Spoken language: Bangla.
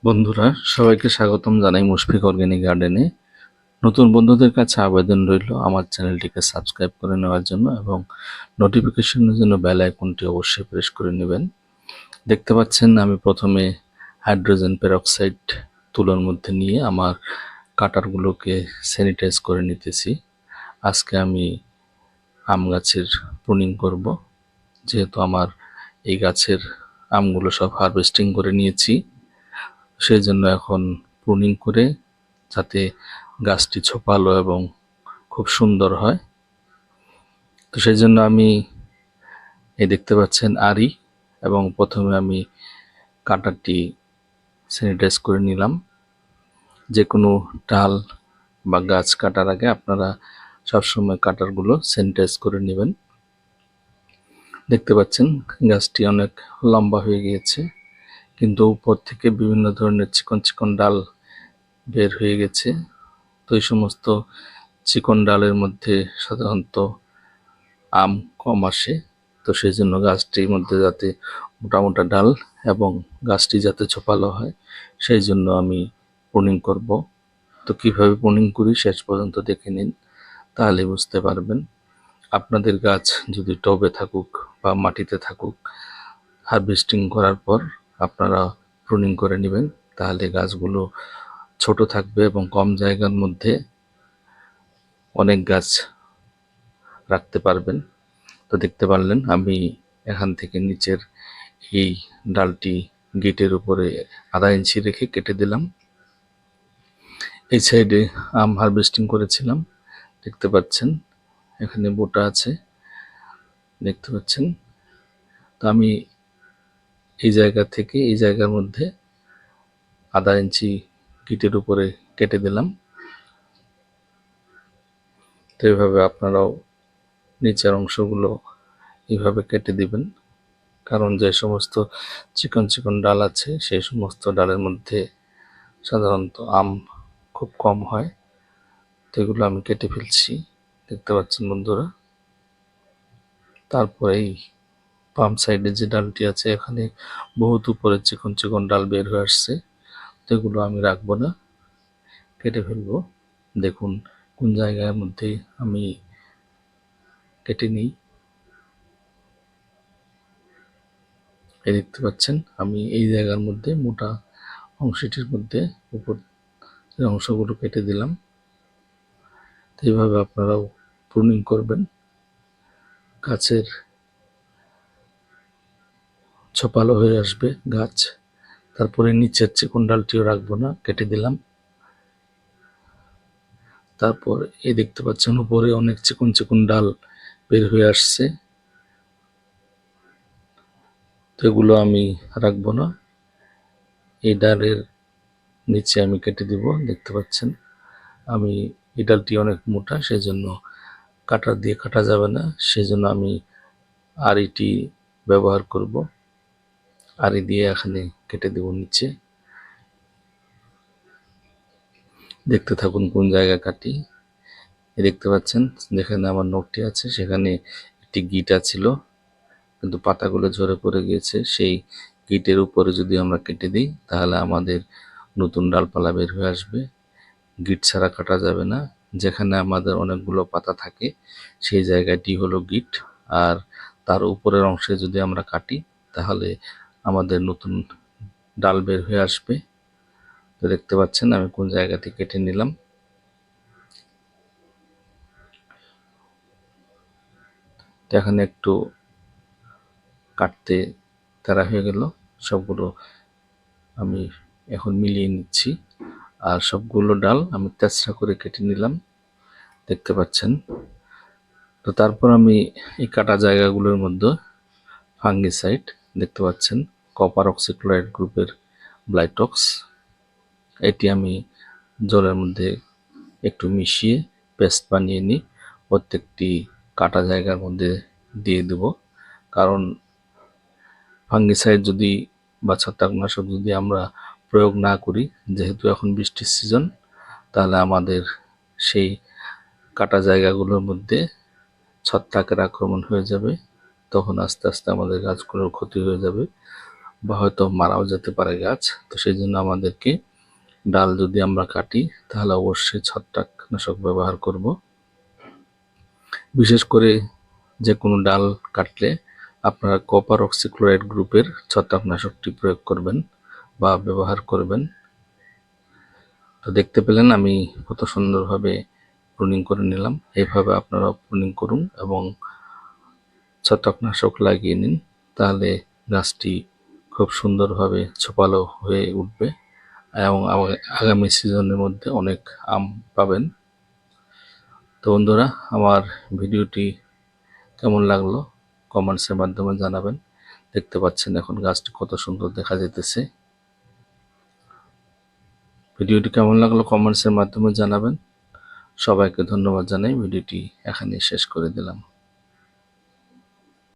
বন্ধুরা, সবাইকে স্বাগতম জানাই মুশফিক অর্গানিক গার্ডেনে। নতুন বন্ধুদের কাছে আবেদন রইল আমার চ্যানেলটিকে সাবস্ক্রাইব করে নেওয়ার জন্য এবং নোটিফিকেশনের জন্য বেল আইকনটি অবশ্যই প্রেস করে নেবেন। দেখতে পাচ্ছেন আমি প্রথমে হাইড্রোজেন পেরক্সাইড তুলোর মধ্যে নিয়ে আমার কাটারগুলোকে স্যানিটাইজ করে নিতেছি। আজকে আমি আম গাছের প্রুনিং করব, যেহেতু আমার এই গাছের আমগুলো সব হারভেস্টিং করে নিয়েছি। সেই জন্য এখন প্রুনিং করে যাতে গাছটি ছোপালো এবং খুব সুন্দর হয়, তো সেই জন্য আমি এই দেখতে পাচ্ছেন আরি এবং প্রথমে আমি কাটারটি স্যানিটাইজ করে নিলাম। যে কোনো ডাল বা গাছ কাটার আগে আপনারা সবসময় কাটারগুলো স্যানিটাইজ করে নেবেন। দেখতে পাচ্ছেন গাছটি অনেক লম্বা হয়ে গিয়েছে, কিন্তু উপর থেকে বিভিন্ন ধরনের চিকন চিকন ডাল বের হয়ে গেছে। তো এই সমস্ত চিকন ডালের মধ্যে সাধারণত আম কম আসে, তো সেই জন্য গাছটির মধ্যে যাতে মোটা মোটা ডাল এবং গাছটি যাতে ছোপালো হয়, সেই জন্য আমি প্রুনিং করব। তো কিভাবে প্রুনিং করি শেষ পর্যন্ত দেখে নিন, তাহলে বুঝতে পারবেন। আপনাদের গাছ যদি টবে থাকুক বা মাটিতে থাকুক, হারভেস্টিং করার পর আপনারা প্রুনিং করে নেবেন, তাহলে গাছগুলো ছোট থাকবে এবং কম জায়গার মধ্যে অনেক গাছ রাখতে পারবেন। তো দেখতে পারলেন আমি এখান থেকে নিচের এই ডালটি গেটের উপরে আধা ইঞ্চি রেখে কেটে দিলাম। এই সাইডে আম হারভেস্টিং করেছিলাম, দেখতে পাচ্ছেন এখানে বোটা আছে, দেখতে পাচ্ছেন। তো আমি এই জায়গা থেকে এই জায়গার মধ্যে আধা ইঞ্চি গিটের উপরে কেটে দিলাম। তো এইভাবে আপনারাও নিচের অংশগুলো এইভাবে কেটে দিবেন, কারণ যে সমস্ত চিকন চিকন ডাল আছে সেই সমস্ত ডালের মধ্যে সাধারণত আম খুব কম হয়। তো এগুলো আমি কেটে ফেলছি, দেখতে পাচ্ছেন বন্ধুরা। তারপরে এই বাম সাইডে যে ডালটি আছে এখানে বহুত উপরে চিকন চিকন ডাল বের হয়ে আসছে, তো এগুলো আমি রাখবো না, কেটে ফেলবো। দেখুন কোন জায়গার মধ্যে আমি কেটে নিই। এই দেখতে পাচ্ছেন আমি এই জায়গার মধ্যে মোটা অংশটির মধ্যে উপর অংশগুলো কেটে দিলাম। তো এইভাবে আপনারাও প্রুনিং করবেন, গাছের ছোপালো হয়ে আসবে গাছ। তারপরে নিচের চিকন ডালটিও রাখবো না, কেটে দিলাম। তারপর এই দেখতে পাচ্ছেন উপরে অনেক চিকন চিকন ডাল বের হয়ে আসছে, তো এগুলো আমি রাখবো না, এই ডালের নিচে আমি কেটে দিব। দেখতে পাচ্ছেন আমি এই ডালটি অনেক মোটা, সেই জন্য কাটার দিয়ে কাটা যাবে না, সেই জন্য আমি আড়িটি ব্যবহার করব। আড়ি দিয়ে এখানে কেটে দেব নিচে। দেখতে থাকুন কোন জায়গায় কাটি। দেখতে পাচ্ছেন যেখানে আমার নখটি আছে সেখানে একটি গিঁটা ছিল, কিন্তু পাতাগুলো ঝরে পড়ে গিয়েছে। সেই গিটের উপরে যদি আমরা কেটে দিই তাহলে আমাদের নতুন ডালপালা বের হয়ে আসবে। গিট ছাড়া কাটা যাবে না। যেখানে আমাদের অনেকগুলো পাতা থাকে সেই জায়গাটি হলো গিট, আর তার উপরের অংশে যদি আমরা কাটি তাহলে আমাদের নতুন ডাল বের হয়ে আসবে। তো দেখতে পাচ্ছেন আমি কোন জায়গাতে কেটে নিলাম। তো এখানে একটু কাটতে তাড়া হয়ে গেল, সবগুলো আমি এখন মিলিয়ে নিচ্ছি। আর সবগুলো ডাল আমি তেঁচড়া করে কেটে নিলাম, দেখতে পাচ্ছেন। তো তারপর আমি এই কাটা জায়গাগুলোর মধ্যে ফাঙ্গিসাইড, দেখতে পাচ্ছেন কপার অক্সিক্লোরাইড গ্রুপের ব্লাইটক্স, এটি আমি জলের মধ্যে একটু মিশিয়ে পেস্ট বানিয়ে নিই, প্রত্যেকটি কাটা জায়গার মধ্যে দিয়ে দেব। কারণ ফাঙ্গিসাইড যদি বা ছত্রাকনাশক যদি আমরা প্রয়োগ না করি, যেহেতু এখন বৃষ্টির সিজন, তাহলে আমাদের সেই কাটা জায়গাগুলোর মধ্যে ছত্রাকের আক্রমণ হয়ে যাবে, তখন আস্তে আস্তে আমাদের গাছগুলোর ক্ষতি হয়ে যাবে। বা হয়তো মারাও যেতে পারে গাছ। তো সেই জন্য আমাদেরকে ডাল যদি আমরা কাটি তাহলে অবশ্যই ছত্রাকনাশক ব্যবহার করব। বিশেষ করে যে কোনো ডাল কাটলে আপনারা কপার অক্সিক্লোরাইড গ্রুপের ছত্রাকনাশকটি প্রয়োগ করবেন বা ব্যবহার করবেন। তো দেখতে পেলেন আমি কত সুন্দরভাবে প্রুনিং করে নিলাম। এইভাবে আপনারা প্রুনিং করুন এবং ছত্রাকনাশক লাগিয়ে নিন, তাহলে গাছটি খুব সুন্দরভাবে ঝোপালো হয়ে উঠবে এবং আগামী সিজনের মধ্যে অনেক আম পাবেন। তো বন্ধুরা, আমার ভিডিওটি কেমন লাগলো কমেন্টসের মাধ্যমে জানাবেন। দেখতে পাচ্ছেন এখন গাছটি কত সুন্দর দেখা যেতেছে। ভিডিওটি কেমন লাগলো কমেন্টসের মাধ্যমে জানাবেন। সবাইকে ধন্যবাদ জানাই ভিডিওটি এখানেই শেষ করে দিলাম।